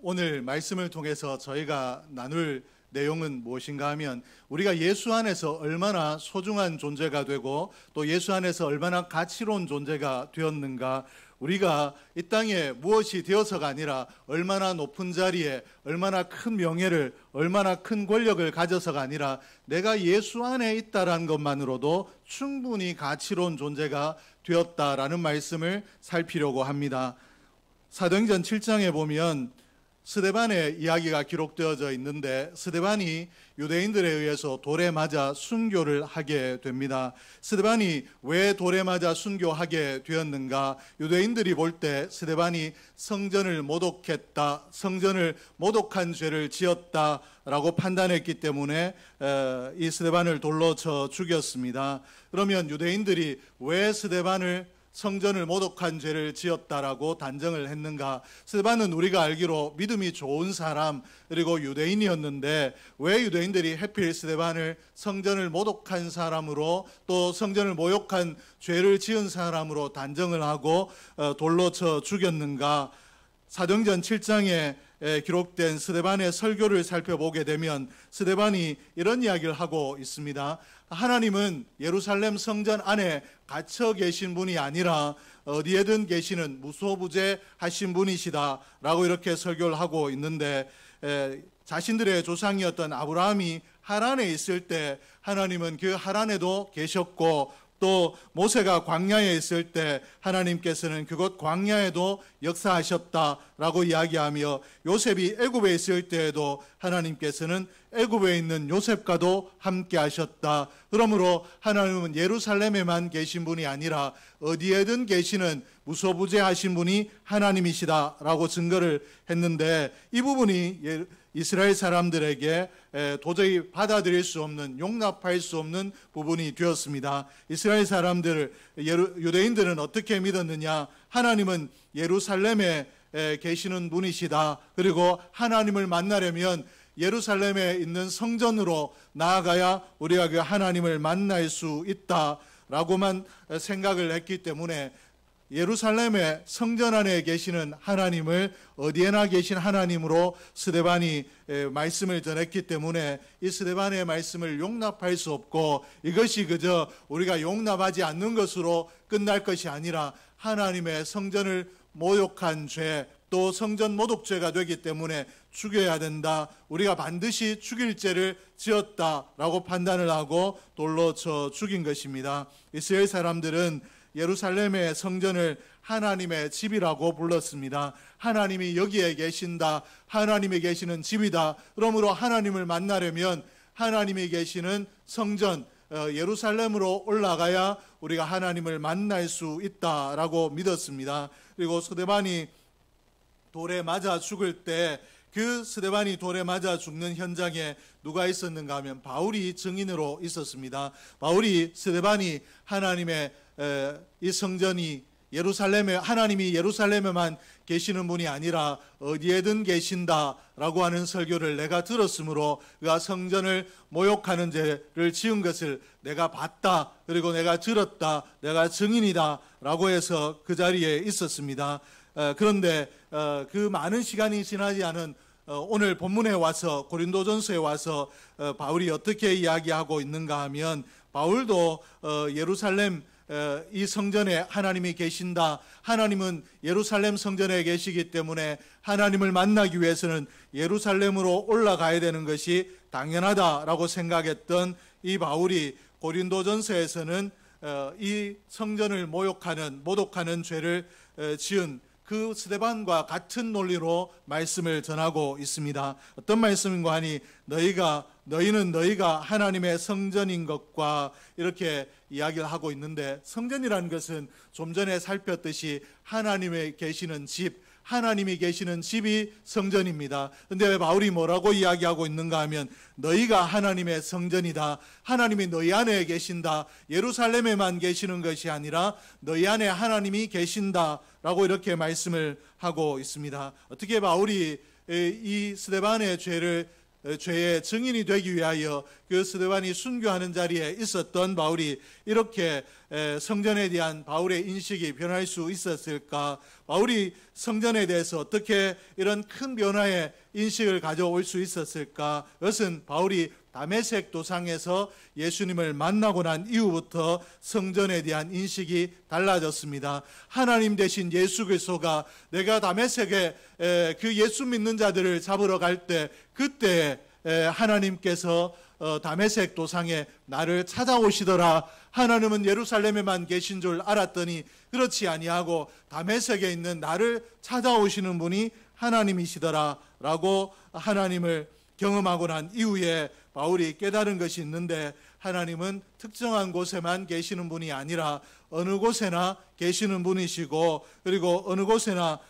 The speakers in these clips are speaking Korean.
오늘 말씀을 통해서 저희가 나눌 내용은 무엇인가 하면 우리가 예수 안에서 얼마나 소중한 존재가 되고 또 예수 안에서 얼마나 가치로운 존재가 되었는가, 우리가 이 땅에 무엇이 되어서가 아니라 얼마나 높은 자리에 얼마나 큰 명예를 얼마나 큰 권력을 가져서가 아니라 내가 예수 안에 있다라는 것만으로도 충분히 가치로운 존재가 되었다라는 말씀을 살피려고 합니다. 사도행전 7장에 보면 스데반의 이야기가 기록되어져 있는데, 스데반이 유대인들에 의해서 돌에 맞아 순교를 하게 됩니다. 스데반이 왜 돌에 맞아 순교하게 되었는가? 유대인들이 볼 때 스데반이 성전을 모독했다, 성전을 모독한 죄를 지었다라고 판단했기 때문에 이 스데반을 돌로 쳐 죽였습니다. 그러면 유대인들이 왜 스데반을 성전을 모독한 죄를 지었다라고 단정을 했는가? 스데반은 우리가 알기로 믿음이 좋은 사람 그리고 유대인이었는데 왜 유대인들이 하필 스데반을 성전을 모독한 사람으로 또 성전을 모욕한 죄를 지은 사람으로 단정을 하고 돌로 쳐 죽였는가? 사도행전 7장에 기록된 스데반의 설교를 살펴보게 되면 스데반이 이런 이야기를 하고 있습니다. 하나님은 예루살렘 성전 안에 갇혀 계신 분이 아니라 어디에든 계시는 무소부재하신 분이시다라고 이렇게 설교를 하고 있는데, 자신들의 조상이었던 아브라함이 하란에 있을 때 하나님은 그 하란에도 계셨고, 또 모세가 광야에 있을 때 하나님께서는 그곳 광야에도 역사하셨다라고 이야기하며, 요셉이 애굽에 있을 때에도 하나님께서는 애굽에 있는 요셉과도 함께 하셨다. 그러므로 하나님은 예루살렘에만 계신 분이 아니라 어디에든 계시는 무소부재하신 분이 하나님이시다라고 증거를 했는데, 이 부분이 이스라엘 사람들에게 도저히 받아들일 수 없는, 용납할 수 없는 부분이 되었습니다. 이스라엘 사람들, 유대인들은 어떻게 믿었느냐? 하나님은 예루살렘에 계시는 분이시다. 그리고 하나님을 만나려면 예루살렘에 있는 성전으로 나아가야 우리가 그 하나님을 만날 수 있다라고만 생각을 했기 때문에 예루살렘의 성전 안에 계시는 하나님을 어디에나 계신 하나님으로 스데반이 말씀을 전했기 때문에 이 스데반의 말씀을 용납할 수 없고, 이것이 그저 우리가 용납하지 않는 것으로 끝날 것이 아니라 하나님의 성전을 모욕한 죄, 또 성전 모독죄가 되기 때문에 죽여야 된다, 우리가 반드시 죽일 죄를 지었다라고 판단을 하고 돌로 쳐 죽인 것입니다. 이스라엘 사람들은 예루살렘의 성전을 하나님의 집이라고 불렀습니다. 하나님이 여기에 계신다, 하나님이 계시는 집이다. 그러므로 하나님을 만나려면 하나님이 계시는 성전 예루살렘으로 올라가야 우리가 하나님을 만날 수 있다라고 믿었습니다. 그리고 스데반이 돌에 맞아 죽을 때 그 스데반이 돌에 맞아 죽는 현장에 누가 있었는가 하면 바울이 증인으로 있었습니다. 바울이 스데반이 하나님의 이 성전이 예루살렘에, 하나님이 예루살렘에만 계시는 분이 아니라 어디에든 계신다라고 하는 설교를 내가 들었으므로 그가 성전을 모욕하는 죄를 지은 것을 내가 봤다, 그리고 내가 들었다, 내가 증인이다라고 해서 그 자리에 있었습니다. 그런데 그 많은 시간이 지나지 않은 오늘 본문에 와서, 고린도전서에 와서 바울이 어떻게 이야기하고 있는가 하면, 바울도 예루살렘 이 성전에 하나님이 계신다, 하나님은 예루살렘 성전에 계시기 때문에 하나님을 만나기 위해서는 예루살렘으로 올라가야 되는 것이 당연하다라고 생각했던 이 바울이 고린도전서에서는 이 성전을 모독하는 죄를 지은 그 스데반과 같은 논리로 말씀을 전하고 있습니다. 어떤 말씀인가 하니, 너희는 너희가 하나님의 성전인 것과 이렇게 이야기를 하고 있는데, 성전이라는 것은 좀 전에 살폈듯이 하나님의 계시는 집, 하나님이 계시는 집이 성전입니다. 그런데 왜 바울이 뭐라고 이야기하고 있는가 하면, 너희가 하나님의 성전이다, 하나님이 너희 안에 계신다, 예루살렘에만 계시는 것이 아니라 너희 안에 하나님이 계신다라고 이렇게 말씀을 하고 있습니다. 어떻게 바울이 이 스데반의 죄를 죄의 증인이 되기 위하여 그 스데반이 순교하는 자리에 있었던 바울이 이렇게 성전에 대한 바울의 인식이 변할 수 있었을까? 바울이 성전에 대해서 어떻게 이런 큰 변화의 인식을 가져올 수 있었을까? 그것은 바울이 다메섹 도상에서 예수님을 만나고 난 이후부터 성전에 대한 인식이 달라졌습니다. 하나님 대신 예수 그리스도가 내가 다메섹에 그 예수 믿는 자들을 잡으러 갈 때 그때 하나님께서 다메섹 도상에 나를 찾아오시더라. 하나님은 예루살렘에만 계신 줄 알았더니 그렇지 아니하고 다메섹에 있는 나를 찾아오시는 분이 하나님이시더라 라고 하나님을 경험하고 난 이후에 바울이 깨달은 것이 있는데, 하나님은 특정한 곳에만 계시는 분이 아니라 어느 곳에나 계시는 분이시고, 그리고 어느 곳에나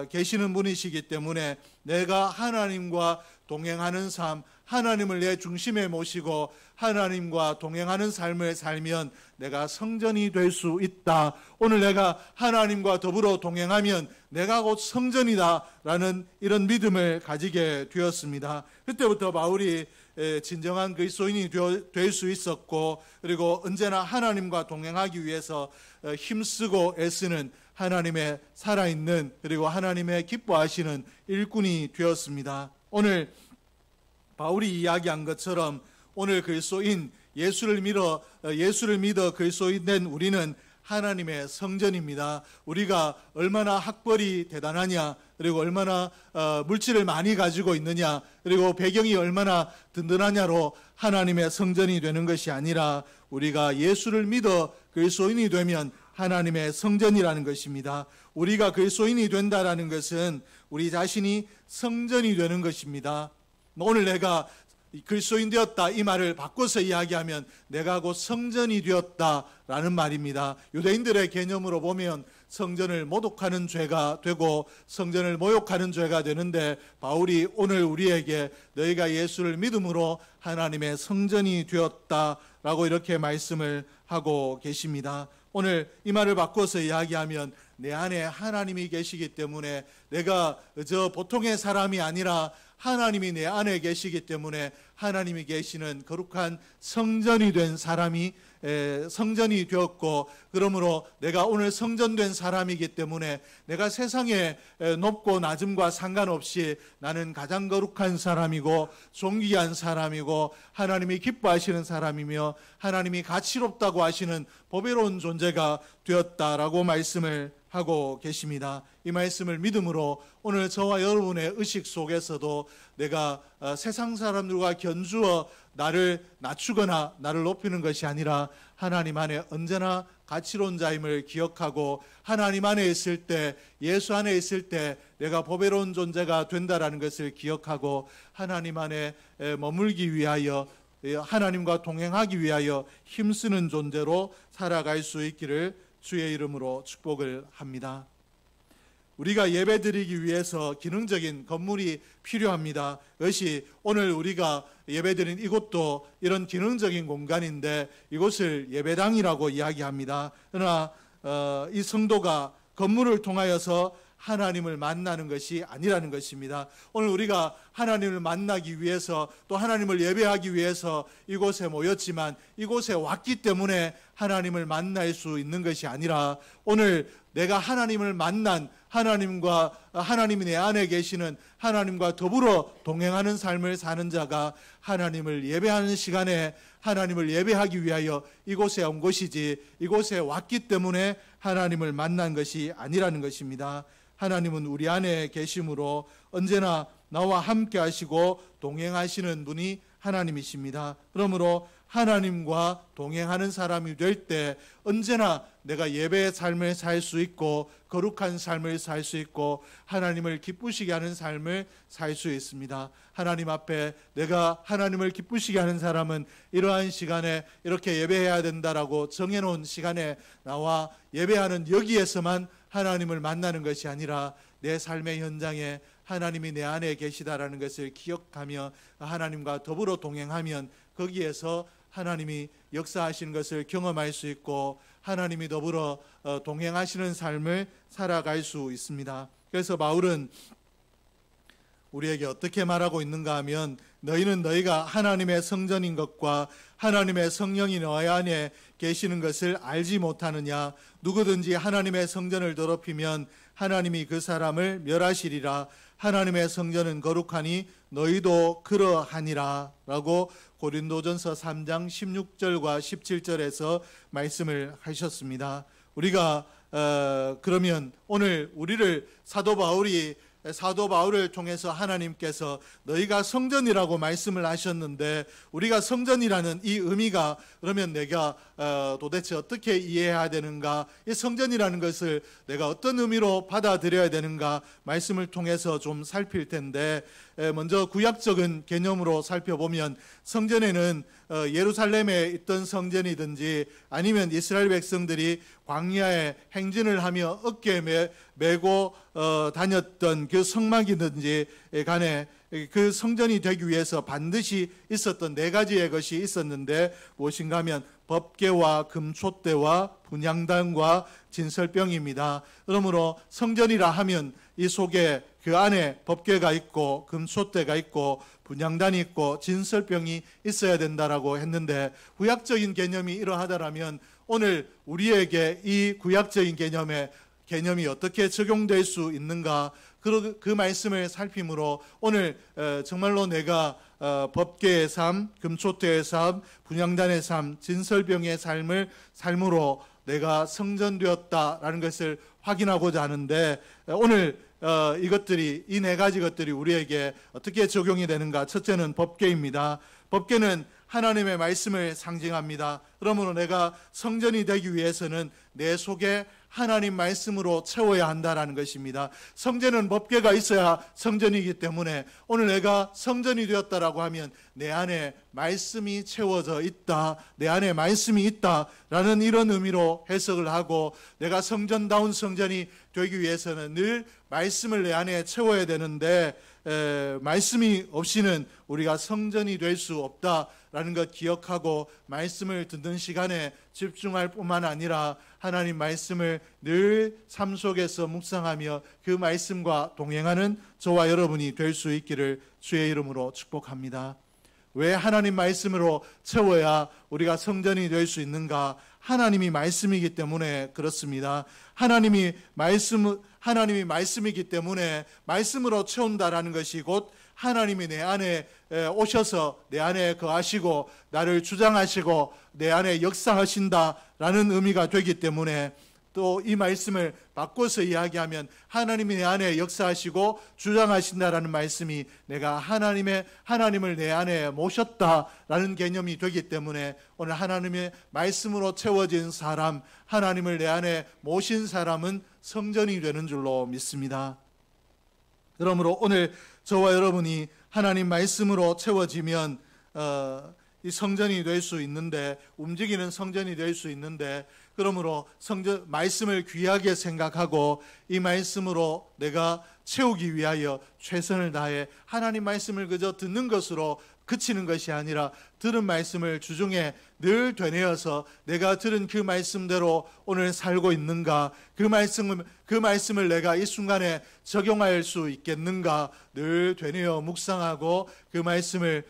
계시는 분이시기 때문에 내가 하나님과 동행하는 삶, 하나님을 내 중심에 모시고 하나님과 동행하는 삶을 살면 내가 성전이 될 수 있다. 오늘 내가 하나님과 더불어 동행하면 내가 곧 성전이다 라는 이런 믿음을 가지게 되었습니다. 그때부터 바울이 진정한 그리스도인이 될 수 있었고, 그리고 언제나 하나님과 동행하기 위해서 힘쓰고 애쓰는 하나님의 살아있는, 그리고 하나님의 기뻐하시는 일꾼이 되었습니다. 오늘 바울이 이야기한 것처럼 오늘 그리스도인 예수를 믿어 그리스도인 된 우리는 하나님의 성전입니다. 우리가 얼마나 학벌이 대단하냐, 그리고 얼마나 물질을 많이 가지고 있느냐, 그리고 배경이 얼마나 든든하냐로 하나님의 성전이 되는 것이 아니라 우리가 예수를 믿어 그리스도인이 되면 하나님의 성전이라는 것입니다. 우리가 그리스도인이 된다라는 것은 우리 자신이 성전이 되는 것입니다. 오늘 내가 그리스도인 되었다 이 말을 바꿔서 이야기하면 내가 곧 성전이 되었다라는 말입니다. 유대인들의 개념으로 보면 성전을 모독하는 죄가 되고 성전을 모욕하는 죄가 되는데, 바울이 오늘 우리에게 너희가 예수를 믿음으로 하나님의 성전이 되었다라고 이렇게 말씀을 하고 계십니다. 오늘 이 말을 바꿔서 이야기하면 내 안에 하나님이 계시기 때문에 내가 저 보통의 사람이 아니라 하나님이 내 안에 계시기 때문에 하나님이 계시는 거룩한 성전이 된 사람이 성전이 되었고, 그러므로 내가 오늘 성전된 사람이기 때문에 내가 세상의 높고 낮음과 상관없이 나는 가장 거룩한 사람이고 존귀한 사람이고 하나님이 기뻐하시는 사람이며 하나님이 가치롭다고 하시는 보배로운 존재가 되었다라고 말씀을 하고 계십니다. 이 말씀을 믿음으로 오늘 저와 여러분의 의식 속에서도 내가 세상 사람들과 견주어 나를 낮추거나 나를 높이는 것이 아니라 하나님 안에 언제나 가치로운 자임을 기억하고 하나님 안에 있을 때, 예수 안에 있을 때 내가 보배로운 존재가 된다라는 것을 기억하고 하나님 안에 머물기 위하여, 하나님과 동행하기 위하여 힘쓰는 존재로 살아갈 수 있기를 주의 이름으로 축복을 합니다. 우리가 예배드리기 위해서 기능적인 건물이 필요합니다. 그것이 오늘 우리가 예배드린 이곳도 이런 기능적인 공간인데 이곳을 예배당이라고 이야기합니다. 그러나 이 성도가 건물을 통하여서 하나님을 만나는 것이 아니라는 것입니다. 오늘 우리가 하나님을 만나기 위해서 또 하나님을 예배하기 위해서 이곳에 모였지만 이곳에 왔기 때문에 하나님을 만날 수 있는 것이 아니라 오늘 내가 하나님을 만난 하나님이 내 안에 계시는 하나님과 더불어 동행하는 삶을 사는 자가 하나님을 예배하는 시간에 하나님을 예배하기 위하여 이곳에 온 것이지 이곳에 왔기 때문에 하나님을 만난 것이 아니라는 것입니다. 하나님은 우리 안에 계심으로 언제나 나와 함께 하시고 동행하시는 분이 하나님이십니다. 그러므로 하나님과 동행하는 사람이 될 때 언제나 내가 예배의 삶을 살 수 있고 거룩한 삶을 살 수 있고 하나님을 기쁘시게 하는 삶을 살 수 있습니다. 하나님 앞에 내가 하나님을 기쁘시게 하는 사람은 이러한 시간에 이렇게 예배해야 된다라고 정해놓은 시간에 나와 예배하는 여기에서만 하나님을 만나는 것이 아니라 내 삶의 현장에 하나님이 내 안에 계시다라는 것을 기억하며 하나님과 더불어 동행하면 거기에서 하나님이 역사하시는 것을 경험할 수 있고 하나님이 더불어 동행하시는 삶을 살아갈 수 있습니다. 그래서 바울은 우리에게 어떻게 말하고 있는가 하면 너희는 너희가 하나님의 성전인 것과 하나님의 성령이 너희 안에 계시는 것을 알지 못하느냐. 누구든지 하나님의 성전을 더럽히면 하나님이 그 사람을 멸하시리라. 하나님의 성전은 거룩하니 너희도 그러하니라 라고 고린도전서 3장 16절과 17절에서 말씀을 하셨습니다. 우리가 그러면 오늘 우리를 사도 바울을 통해서 하나님께서 너희가 성전이라고 말씀을 하셨는데, 우리가 성전이라는 이 의미가 그러면 내가 도대체 어떻게 이해해야 되는가, 이 성전이라는 것을 내가 어떤 의미로 받아들여야 되는가 말씀을 통해서 좀 살필 텐데, 먼저 구약적인 개념으로 살펴보면 성전에는 예루살렘에 있던 성전이든지 아니면 이스라엘 백성들이 광야에 행진을 하며 어깨에 메고 다녔던 그 성막이든지 간에 그 성전이 되기 위해서 반드시 있었던 네 가지의 것이 있었는데, 무엇인가 하면 법궤와 금촛대와 분향단과 진설병입니다. 그러므로 성전이라 하면 이 속에 그 안에 법궤가 있고 금촛대가 있고 분향단이 있고 진설병이 있어야 된다라고 했는데, 구약적인 개념이 이러하다라면 오늘 우리에게 이 구약적인 개념이 어떻게 적용될 수 있는가, 그 말씀을 살핌으로 오늘 정말로 내가 법궤의 삶, 금촛대의 삶, 분향단의 삶, 진설병의 삶으로 내가 성전되었다라는 것을 확인하고자 하는데, 오늘 이 네 가지 것들이 우리에게 어떻게 적용이 되는가. 첫째는 법궤입니다. 법궤는 하나님의 말씀을 상징합니다. 그러므로 내가 성전이 되기 위해서는 내 속에 하나님 말씀으로 채워야 한다는 것입니다. 성전은 법궤가 있어야 성전이기 때문에 오늘 내가 성전이 되었다라고 하면 내 안에 말씀이 채워져 있다, 내 안에 말씀이 있다라는 이런 의미로 해석을 하고, 내가 성전다운 성전이 되기 위해서는 늘 말씀을 내 안에 채워야 되는데, 말씀이 없이는 우리가 성전이 될 수 없다라는 것 기억하고 말씀을 듣는 시간에 집중할 뿐만 아니라 하나님 말씀을 늘 삶 속에서 묵상하며 그 말씀과 동행하는 저와 여러분이 될 수 있기를 주의 이름으로 축복합니다. 왜 하나님 말씀으로 채워야 우리가 성전이 될 수 있는가? 하나님이 말씀이기 때문에 그렇습니다. 하나님이 말씀이기 때문에 말씀으로 채운다라는 것이 곧 하나님이 내 안에 오셔서 내 안에 거하시고 나를 주장하시고 내 안에 역사하신다라는 의미가 되기 때문에, 또 이 말씀을 바꿔서 이야기하면 하나님이 내 안에 역사하시고 주장하신다라는 말씀이 내가 하나님을 내 안에 모셨다라는 개념이 되기 때문에, 오늘 하나님의 말씀으로 채워진 사람, 하나님을 내 안에 모신 사람은 성전이 되는 줄로 믿습니다. 그러므로 오늘 저와 여러분이 하나님 말씀으로 채워지면 이 성전이 될 수 있는데, 움직이는 성전이 될 수 있는데, 그러므로 말씀을 귀하게 생각하고 이 말씀으로 내가 채우기 위하여 최선을 다해 하나님 말씀을 그저 듣는 것으로 그치는 것이 아니라 들은 말씀을 주중에 늘 되뇌어서 내가 들은 그 말씀대로 오늘 살고 있는가, 그 말씀을 내가 이 순간에 적용할 수 있겠는가 늘 되뇌어 묵상하고 그 말씀을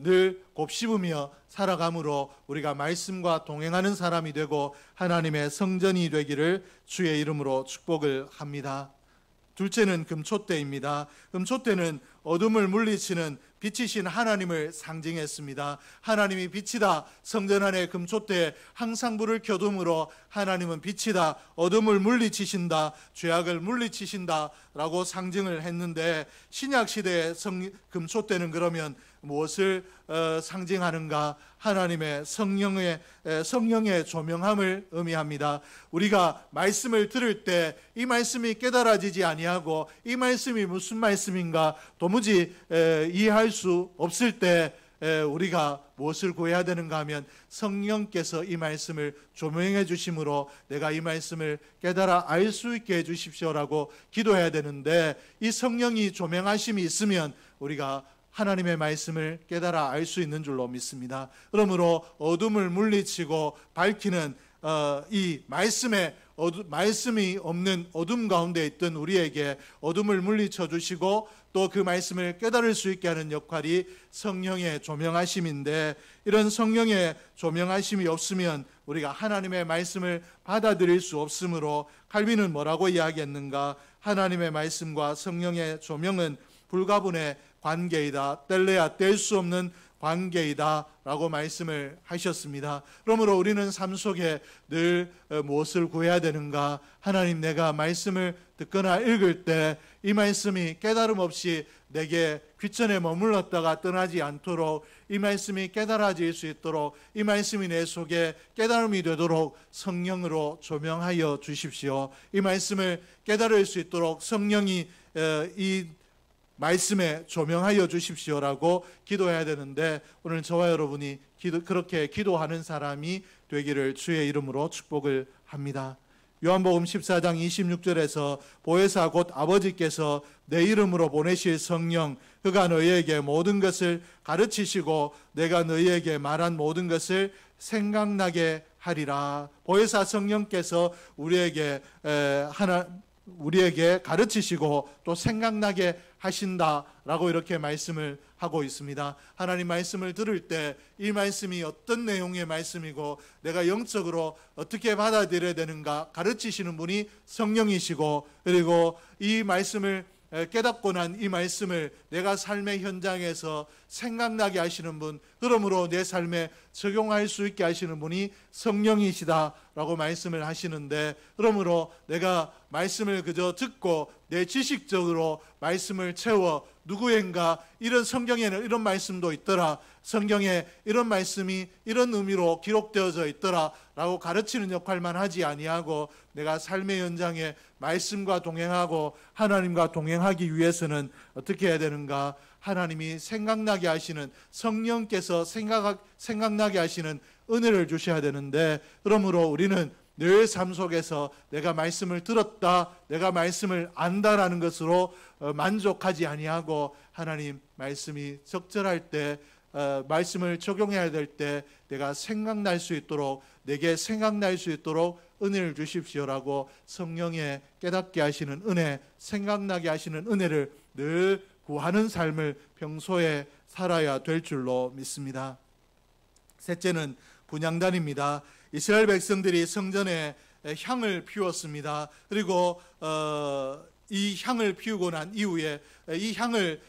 늘 곱씹으며 살아감으로 우리가 말씀과 동행하는 사람이 되고 하나님의 성전이 되기를 주의 이름으로 축복을 합니다. 둘째는 금촛대입니다. 금촛대는 어둠을 물리치는 빛이신 하나님을 상징했습니다. 하나님이 빛이다. 성전 안에 금촛대에 항상 불을 켜둠으로 하나님은 빛이다. 어둠을 물리치신다. 죄악을 물리치신다 라고 상징을 했는데, 신약시대의 금촛대는 그러면 무엇을 상징하는가? 하나님의 성령의 조명함을 의미합니다. 우리가 말씀을 들을 때 이 말씀이 깨달아지지 아니하고 이 말씀이 무슨 말씀인가 도무지 이해할 수 없을 때 우리가 무엇을 구해야 되는가 하면 성령께서 이 말씀을 조명해 주심으로 내가 이 말씀을 깨달아 알 수 있게 해주십시오라고 기도해야 되는데, 이 성령이 조명하심이 있으면 우리가 하나님의 말씀을 깨달아 알 수 있는 줄로 믿습니다. 그러므로 어둠을 물리치고 밝히는 이 말씀이 없는 어둠 가운데 있던 우리에게 어둠을 물리쳐 주시고 또 그 말씀을 깨달을 수 있게 하는 역할이 성령의 조명하심인데, 이런 성령의 조명하심이 없으면 우리가 하나님의 말씀을 받아들일 수 없으므로 칼빈은 뭐라고 이야기했는가? 하나님의 말씀과 성령의 조명은 불가분의 관계이다. 뗄래야 뗄 수 없는 관계이다 라고 말씀을 하셨습니다. 그러므로 우리는 삶 속에 늘 무엇을 구해야 되는가? 하나님, 내가 말씀을 듣거나 읽을 때 이 말씀이 깨달음 없이 내게 귀천에 머물렀다가 떠나지 않도록, 이 말씀이 깨달아질 수 있도록, 이 말씀이 내 속에 깨달음이 되도록 성령으로 조명하여 주십시오. 이 말씀을 깨달을 수 있도록 성령이 이 말씀에 조명하여 주십시오라고 기도해야 되는데, 오늘 저와 여러분이 그렇게 기도하는 사람이 되기를 주의 이름으로 축복을 합니다. 요한복음 14장 26절에서 보혜사 곧 아버지께서 내 이름으로 보내실 성령, 그가 너희에게 모든 것을 가르치시고 내가 너희에게 말한 모든 것을 생각나게 하리라. 보혜사 성령께서 우리에게 가르치시고 또 생각나게 하신다라고 이렇게 말씀을 하고 있습니다. 하나님 말씀을 들을 때 이 말씀이 어떤 내용의 말씀이고 내가 영적으로 어떻게 받아들여야 되는가 가르치시는 분이 성령이시고, 그리고 이 말씀을 깨닫고 난 이 말씀을 내가 삶의 현장에서 생각나게 하시는 분, 그러므로 내 삶에 적용할 수 있게 하시는 분이 성령이시다라고 말씀을 하시는데, 그러므로 내가 말씀을 그저 듣고 내 지식적으로 말씀을 채워 누구인가 이런 성경에는 이런 말씀도 있더라, 성경에 이런 말씀이 이런 의미로 기록되어져 있더라 라고 가르치는 역할만 하지 아니하고, 내가 삶의 현장에 말씀과 동행하고 하나님과 동행하기 위해서는 어떻게 해야 되는가? 하나님이 생각나게 하시는, 성령께서 생각나게 하시는 은혜를 주셔야 되는데, 그러므로 우리는 늘 삶 속에서 내가 말씀을 들었다, 내가 말씀을 안다라는 것으로 만족하지 아니하고, 하나님 말씀이 적절할 때, 말씀을 적용해야 될 때 내가 생각날 수 있도록, 내게 생각날 수 있도록 은혜를 주십시오라고 성령의 깨닫게 하시는 은혜, 생각나게 하시는 은혜를 늘 구하는 삶을 평소에 살아야 될 줄로 믿습니다. 셋째는 분향단입니다. 이스라엘 백성들이 성전에 향을 피웠습니다. 그리고 이 향을 피우고 난 이후에 이 향을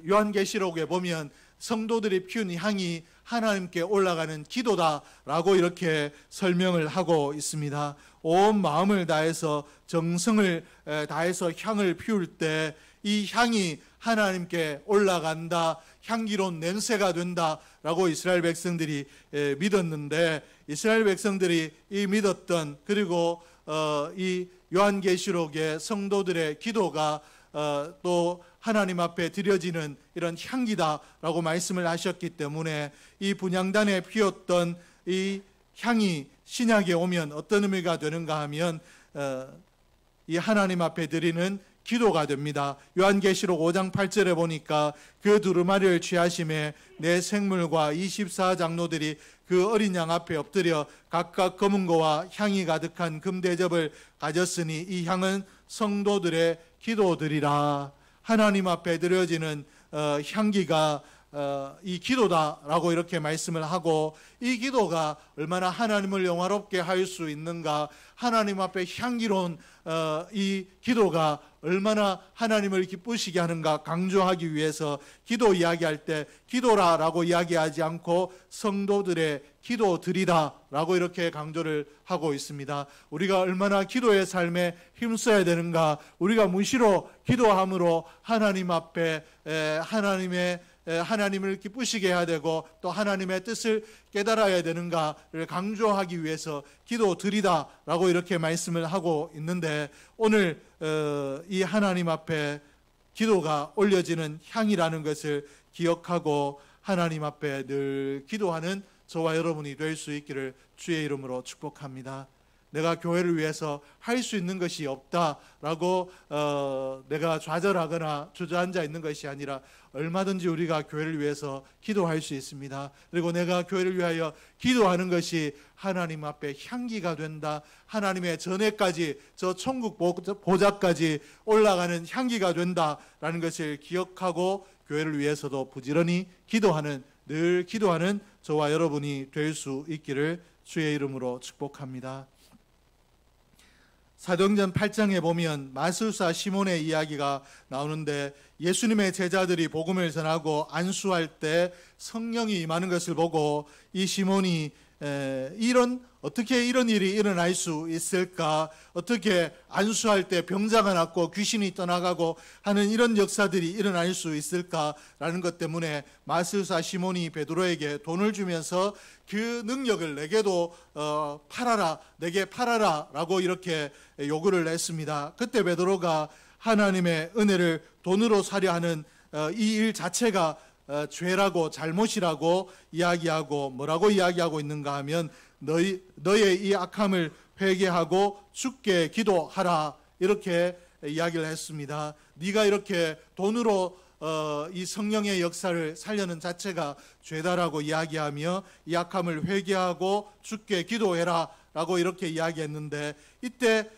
요한계시록에 보면 성도들이 피운 향이 하나님께 올라가는 기도다라고 이렇게 설명을 하고 있습니다. 온 마음을 다해서 정성을 다해서 향을 피울 때 이 향이 하나님께 올라간다, 향기로운 냄새가 된다라고 이스라엘 백성들이 믿었는데, 이스라엘 백성들이 이 믿었던, 그리고 이 요한계시록의 성도들의 기도가 또 하나님 앞에 드려지는 이런 향기다라고 말씀을 하셨기 때문에, 이 분향단에 피웠던 이 향이 신약에 오면 어떤 의미가 되는가 하면 이 하나님 앞에 드리는 기도가 됩니다. 요한계시록 5장 8절에 보니까 그 두루마리를 취하심에 내 생물과 24장로들이 그 어린 양 앞에 엎드려 각각 검은 거와 향이 가득한 금대접을 가졌으니 이 향은 성도들의 기도들이라. 하나님 앞에 드려지는 향기가 이 기도다라고 이렇게 말씀을 하고, 이 기도가 얼마나 하나님을 영화롭게 할 수 있는가, 하나님 앞에 향기로운 이 기도가 얼마나 하나님을 기쁘시게 하는가 강조하기 위해서 기도 이야기할 때 기도라라고 이야기하지 않고 성도들의 기도드리다라고 이렇게 강조를 하고 있습니다. 우리가 얼마나 기도의 삶에 힘써야 되는가, 우리가 무시로 기도함으로 하나님 앞에 하나님을 기쁘시게 해야 되고 또 하나님의 뜻을 깨달아야 되는가를 강조하기 위해서 기도드리다라고 이렇게 말씀을 하고 있는데, 오늘 이 하나님 앞에 기도가 올려지는 향이라는 것을 기억하고 하나님 앞에 늘 기도하는 저와 여러분이 될 수 있기를 주의 이름으로 축복합니다. 내가 교회를 위해서 할 수 있는 것이 없다라고 내가 좌절하거나 주저앉아 있는 것이 아니라 얼마든지 우리가 교회를 위해서 기도할 수 있습니다. 그리고 내가 교회를 위하여 기도하는 것이 하나님 앞에 향기가 된다. 하나님의 전에까지 저 천국 보좌까지 올라가는 향기가 된다라는 것을 기억하고 교회를 위해서도 부지런히 기도하는, 늘 기도하는 저와 여러분이 될 수 있기를 주의 이름으로 축복합니다. 사도행전 8장에 보면 마술사 시몬의 이야기가 나오는데, 예수님의 제자들이 복음을 전하고 안수할 때 성령이 임하는 것을 보고 이 시몬이 어떻게 이런 일이 일어날 수 있을까, 어떻게 안수할 때 병자가 낫고 귀신이 떠나가고 하는 이런 역사들이 일어날 수 있을까라는 것 때문에 마술사 시몬이 베드로에게 돈을 주면서 그 능력을 내게도 팔아라, 내게 팔아라 라고 이렇게 요구를 했습니다. 그때 베드로가 하나님의 은혜를 돈으로 사려 하는 이 일 자체가 죄라고, 잘못이라고 이야기하고, 뭐라고 이야기하고 있는가 하면 너의 이 악함을 회개하고 죽게 기도하라, 이렇게 이야기를 했습니다. 네가 이렇게 돈으로 이 성령의 역사를 살려는 자체가 죄다라고 이야기하며 이 악함을 회개하고 죽게 기도해라 라고 이렇게 이야기했는데, 이때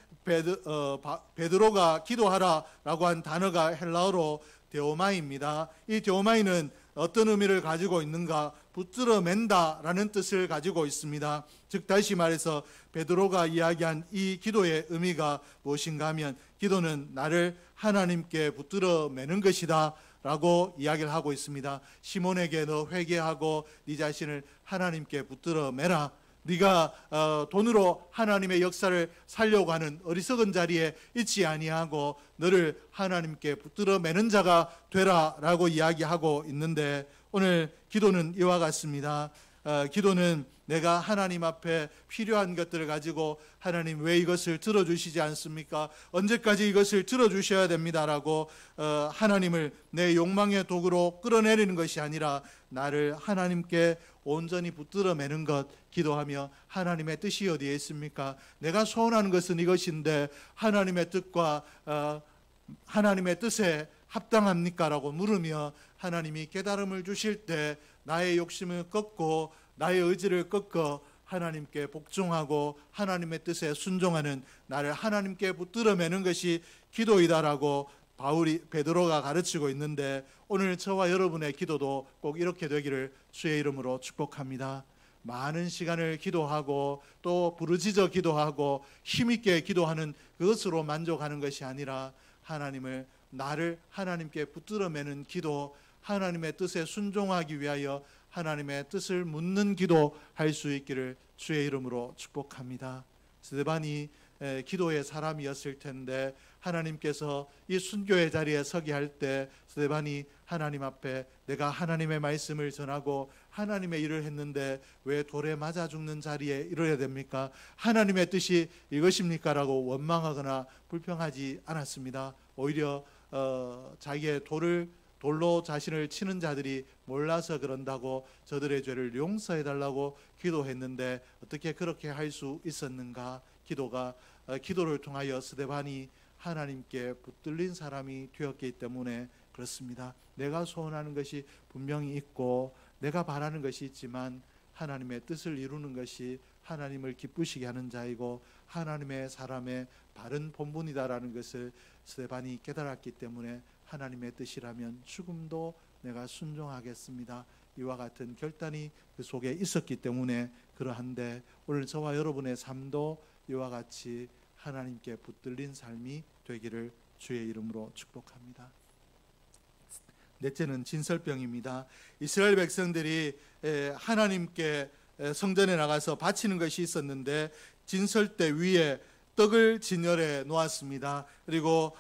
베드로가 기도하라 라고 한 단어가 헬라어로 데오마이입니다. 이 데오마이는 어떤 의미를 가지고 있는가? 붙들어 맨다 라는 뜻을 가지고 있습니다. 즉 다시 말해서 베드로가 이야기한 이 기도의 의미가 무엇인가 하면, 기도는 나를 하나님께 붙들어 매는 것이다 라고 이야기를 하고 있습니다. 시몬에게 너 회개하고 네 자신을 하나님께 붙들어 매라. 네가 돈으로 하나님의 역사를 살려고 하는 어리석은 자리에 있지 아니하고 너를 하나님께 붙들어 매는 자가 되라 라고 이야기하고 있는데, 오늘 기도는 이와 같습니다. 기도는 내가 하나님 앞에 필요한 것들을 가지고 하나님 왜 이것을 들어주시지 않습니까? 언제까지 이것을 들어주셔야 됩니다라고 하나님을 내 욕망의 도구로 끌어내리는 것이 아니라 나를 하나님께 온전히 붙들어 매는 것, 기도하며 하나님의 뜻이 어디에 있습니까? 내가 소원하는 것은 이것인데 하나님의 뜻과 하나님의 뜻에 합당합니까? 라고 물으며 하나님이 깨달음을 주실 때 나의 욕심을 꺾고 나의 의지를 꺾어 하나님께 복종하고 하나님의 뜻에 순종하는 나를 하나님께 붙들어 매는 것이 기도이다라고 베드로가 가르치고 있는데, 오늘 저와 여러분의 기도도 꼭 이렇게 되기를 주의 이름으로 축복합니다. 많은 시간을 기도하고 또 부르짖어 기도하고 힘있게 기도하는 그것으로 만족하는 것이 아니라 나를 하나님께 붙들어 매는 기도, 하나님의 뜻에 순종하기 위하여 하나님의 뜻을 묻는 기도 할 수 있기를 주의 이름으로 축복합니다. 스데반이 기도의 사람이었을 텐데 하나님께서 이 순교의 자리에 서게 할 때 스데반이 하나님 앞에 내가 하나님의 말씀을 전하고 하나님의 일을 했는데 왜 돌에 맞아 죽는 자리에 이르러야 됩니까? 하나님의 뜻이 이것입니까? 라고 원망하거나 불평하지 않았습니다. 오히려 자기의 돌로 자신을 치는 자들이 몰라서 그런다고 저들의 죄를 용서해달라고 기도했는데 어떻게 그렇게 할 수 있었는가? 기도를 통하여 스데반이 하나님께 붙들린 사람이 되었기 때문에 그렇습니다. 내가 소원하는 것이 분명히 있고 내가 바라는 것이 있지만 하나님의 뜻을 이루는 것이 하나님을 기쁘시게 하는 자이고 하나님의 사람의 바른 본분이다라는 것을 스데반이 깨달았기 때문에 하나님의 뜻이라면 죽음도 내가 순종하겠습니다. 이와 같은 결단이 그 속에 있었기 때문에 그러한데, 오늘 저와 여러분의 삶도 이와 같이 하나님께 붙들린 삶이 되기를 주의 이름으로 축복합니다. 넷째는 진설병입니다. 이스라엘 백성들이 하나님께 성전에 나가서 바치는 것이 있었는데 진설대 위에 떡을 진열해 놓았습니다. 그리고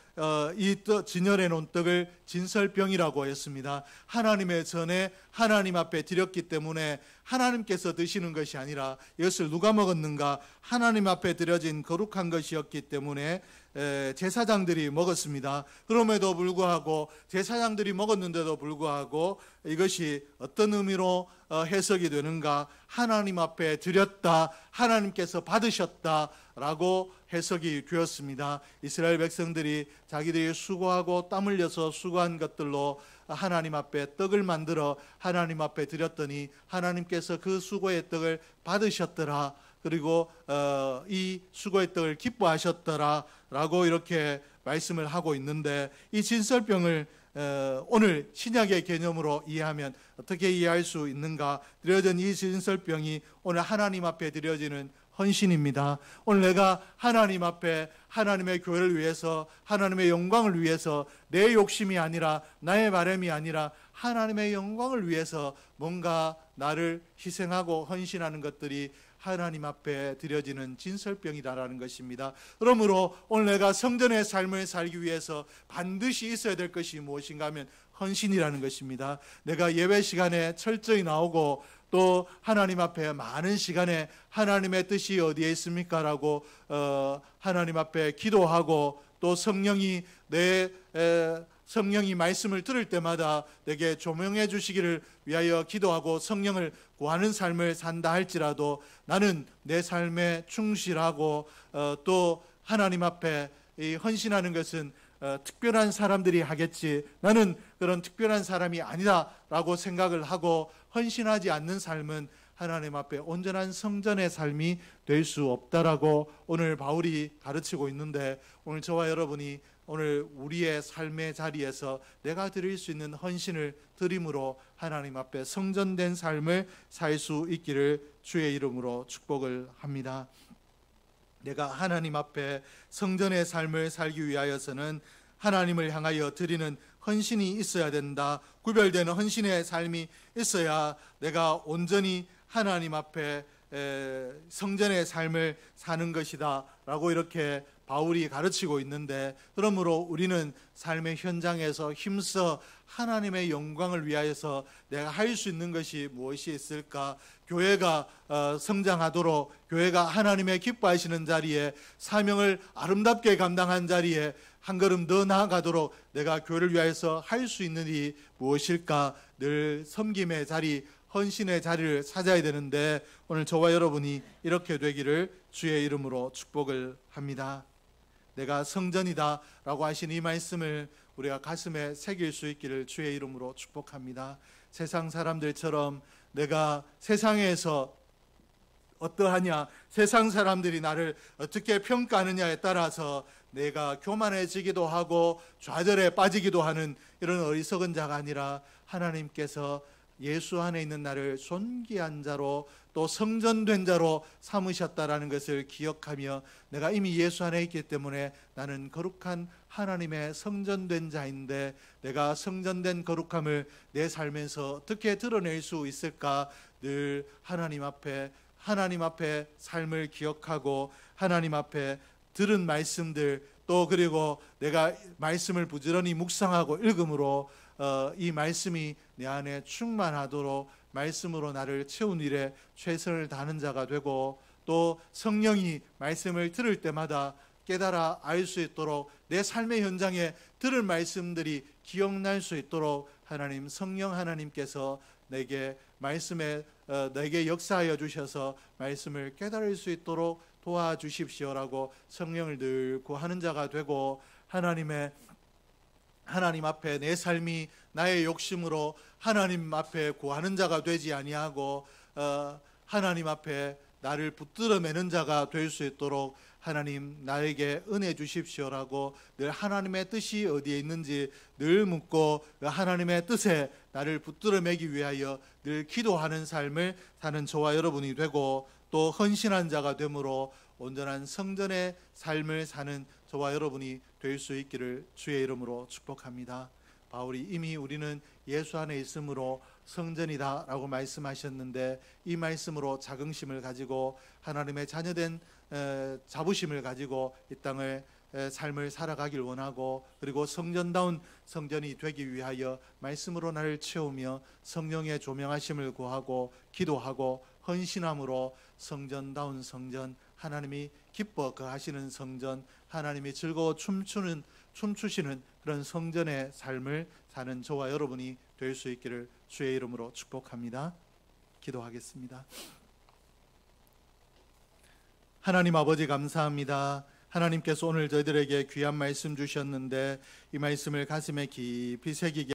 이 진열해 놓은 떡을 진설병이라고 했습니다. 하나님의 전에 하나님 앞에 드렸기 때문에 하나님께서 드시는 것이 아니라 이것을 누가 먹었는가? 하나님 앞에 드려진 거룩한 것이었기 때문에 제사장들이 먹었습니다. 그럼에도 불구하고 제사장들이 먹었는데도 불구하고 이것이 어떤 의미로 해석이 되는가? 하나님 앞에 드렸다, 하나님께서 받으셨다라고 해석이 되었습니다. 이스라엘 백성들이 자기들이 수고하고 땀 흘려서 수고한 것들로 하나님 앞에 떡을 만들어 하나님 앞에 드렸더니 하나님께서 그 수고의 떡을 받으셨더라. 그리고 이 수고의 떡을 기뻐하셨더라 라고 이렇게 말씀을 하고 있는데, 이 진설병을 오늘 신약의 개념으로 이해하면 어떻게 이해할 수 있는가? 드려진 이 진설병이 오늘 하나님 앞에 드려지는 헌신입니다. 오늘 내가 하나님 앞에 하나님의 교회를 위해서, 하나님의 영광을 위해서, 내 욕심이 아니라, 나의 바람이 아니라 하나님의 영광을 위해서 뭔가 나를 희생하고 헌신하는 것들이 하나님 앞에 드려지는 진설병이다라는 것입니다. 그러므로 오늘 내가 성전의 삶을 살기 위해서 반드시 있어야 될 것이 무엇인가 하면 헌신이라는 것입니다. 내가 예배 시간에 철저히 나오고 또 하나님 앞에 많은 시간에 하나님의 뜻이 어디에 있습니까? 라고 하나님 앞에 기도하고, 또 성령이 성령이 말씀을 들을 때마다 내게 조명해 주시기를 위하여 기도하고 성령을 구하는 삶을 산다 할지라도, 나는 내 삶에 충실하고 또 하나님 앞에 헌신하는 것은 특별한 사람들이 하겠지, 나는 그런 특별한 사람이 아니다라고 생각을 하고 헌신하지 않는 삶은 하나님 앞에 온전한 성전의 삶이 될 수 없다라고 오늘 바울이 가르치고 있는데, 오늘 저와 여러분이 오늘 우리의 삶의 자리에서 내가 드릴 수 있는 헌신을 드림으로 하나님 앞에 성전된 삶을 살 수 있기를 주의 이름으로 축복을 합니다. 내가 하나님 앞에 성전의 삶을 살기 위하여서는 하나님을 향하여 드리는 헌신이 있어야 된다. 구별되는 헌신의 삶이 있어야 내가 온전히 하나님 앞에 성전의 삶을 사는 것이다 라고 이렇게 바울이 가르치고 있는데, 그러므로 우리는 삶의 현장에서 힘써 하나님의 영광을 위하여서 내가 할 수 있는 것이 무엇이 있을까? 교회가 성장하도록, 교회가 하나님의 기뻐하시는 자리에, 사명을 아름답게 감당한 자리에 한 걸음 더 나아가도록 내가 교회를 위하여서 할 수 있는 일이 무엇일까? 늘 섬김의 자리, 헌신의 자리를 찾아야 되는데, 오늘 저와 여러분이 이렇게 되기를 주의 이름으로 축복을 합니다. 내가 성전이다 라고 하신 이 말씀을 우리가 가슴에 새길 수 있기를 주의 이름으로 축복합니다. 세상 사람들처럼 내가 세상에서 어떠하냐, 세상 사람들이 나를 어떻게 평가하느냐에 따라서 내가 교만해지기도 하고 좌절에 빠지기도 하는 이런 어리석은 자가 아니라, 하나님께서 예수 안에 있는 나를 존귀한 자로 또 성전된 자로 삼으셨다라는 것을 기억하며, 내가 이미 예수 안에 있기 때문에 나는 거룩한 하나님의 성전된 자인데, 내가 성전된 거룩함을 내 삶에서 어떻게 드러낼 수 있을까? 늘 하나님 앞에 삶을 기억하고 하나님 앞에 들은 말씀들, 또 그리고 내가 말씀을 부지런히 묵상하고 읽음으로 이 말씀이 내 안에 충만하도록 말씀으로 나를 채운 일에 최선을 다하는 자가 되고, 또 성령이 말씀을 들을 때마다 깨달아 알 수 있도록, 내 삶의 현장에 들은 말씀들이 기억날 수 있도록 하나님, 성령 하나님께서 내게 내게 역사하여 주셔서 말씀을 깨달을 수 있도록 도와주십시오라고 성령을 늘 구하는 자가 되고, 하나님 앞에 내 삶이 나의 욕심으로 하나님 앞에 구하는 자가 되지 아니하고 하나님 앞에 나를 붙들어 매는 자가 될 수 있도록 하나님 나에게 은혜 주십시오라고 늘 하나님의 뜻이 어디에 있는지 늘 묻고, 하나님의 뜻에 나를 붙들어 매기 위하여 늘 기도하는 삶을 사는 저와 여러분이 되고, 또 헌신한 자가 되므로 온전한 성전의 삶을 사는 저와 여러분이 될 수 있기를 주의 이름으로 축복합니다. 바울이 이미 우리는 예수 안에 있으므로 성전이다 라고 말씀하셨는데, 이 말씀으로 자긍심을 가지고 하나님의 자녀된 자부심을 가지고 이 땅을 삶을 살아가길 원하고, 그리고 성전다운 성전이 되기 위하여 말씀으로 나를 채우며 성령의 조명하심을 구하고 기도하고 헌신함으로 성전다운 성전, 하나님이 기뻐 거하시는 성전, 하나님이 즐거워 춤추시는 그런 성전의 삶을 사는 저와 여러분이 될 수 있기를 주의 이름으로 축복합니다. 기도하겠습니다. 하나님 아버지 감사합니다. 하나님께서 오늘 저희들에게 귀한 말씀 주셨는데 이 말씀을 가슴에 깊이 새기게